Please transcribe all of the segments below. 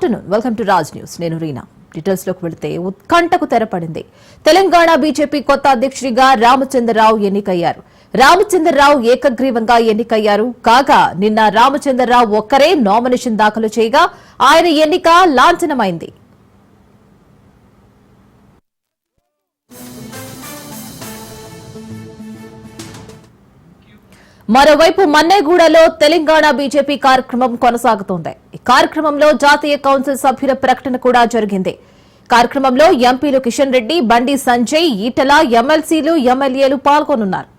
Afternoon welcome to Raj news. నేను Reena. Details లోకి వెళితే ఉత్కంఠకు తెరపడింది. తెలంగాణ బీజేపీ కొత్త అధ్యక్షుడిగా రామచంద్రరావు ఎన్నికయ్యారు. రామచంద్రరావు ఏకగ్రీవంగా ఎన్నికయ్యారు. కాగా నిన్న రామచంద్రరావు ఒక్కరే నామినేషన్ దాఖలు చేయగా ఆయన ఎన్నిక లాంఛనమైంది. మరోవైపు మన్నేగూడలో తెలంగాణ బీజేపీ కార్యక్రమం కొనసాగుతోంది. ఈ కార్యక్రమంలో జాతీయ కౌన్సిల్ సభ్యుల ప్రకటన కూడా జరిగింది. కార్యక్రమంలో ఎంపీలు కిషన్ రెడ్డి, బండి సంజయ్, ఈటల, ఎమ్మెల్సీలు, ఎమ్మెల్యేలు పాల్గొనున్నారు.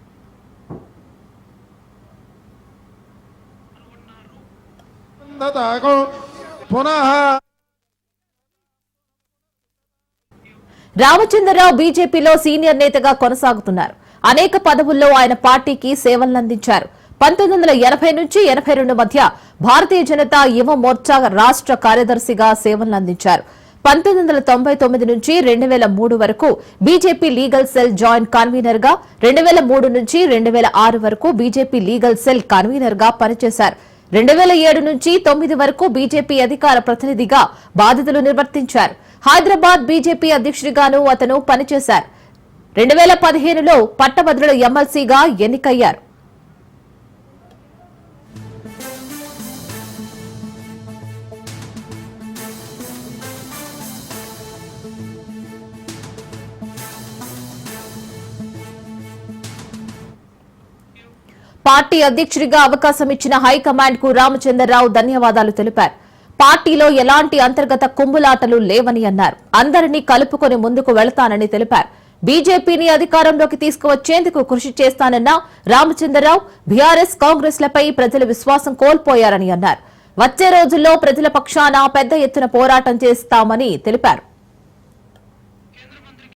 రామచంద్రరావు బీజేపీలో సీనియర్ నేతగా కొనసాగుతున్నారు. అనేక పదవుల్లో ఆయన పార్టీకి సేవలందించారు. 1980 నుంచి 82 మధ్య భారతీయ జనతా యువ మోర్చా రాష్ట్ర కార్యదర్శిగా సేవలందించారు. 1999 నుంచి 2003 వరకు BJP legal cell joint convener గా, 2003 నుంచి 2006 వరకు బీజేపీ లీగల్ సెల్ కన్వీనర్ గా పనిచేశారు. 2007 నుంచి 9 వరకు బీజేపీ అధికార ప్రతినిధిగా బాధ్యతలు నిర్వర్తించారు. హైదరాబాద్ బీజేపీ అధ్యక్షుడిగాను అతను పనిచేశారు. 2015లో పట్టభద్రుల ఎమ్మెల్సీగా ఎన్నికయ్యారు. పార్టీ అధ్యక్షుడిగా అవకాశం ఇచ్చిన హైకమాండ్ కు రామచంద్రరావు ధన్యవాదాలు తెలిపారు. పార్టీలో ఎలాంటి అంతర్గత కుమ్ములాటలు లేవని అన్నారు. అందరినీ కలుపుకొని ముందుకు వెళతానని తెలిపారు. బీజేపీని అధికారంలోకి తీసుకువచ్చేందుకు కృషి చేస్తానన్న రామచంద్రరావు బీఆర్ఎస్, కాంగ్రెస్ లపై ప్రజల విశ్వాసం కోల్పోయారని అన్నారు. వచ్చే రోజుల్లో ప్రజల పక్షాన పెద్ద ఎత్తున పోరాటం చేస్తామని తెలిపారు.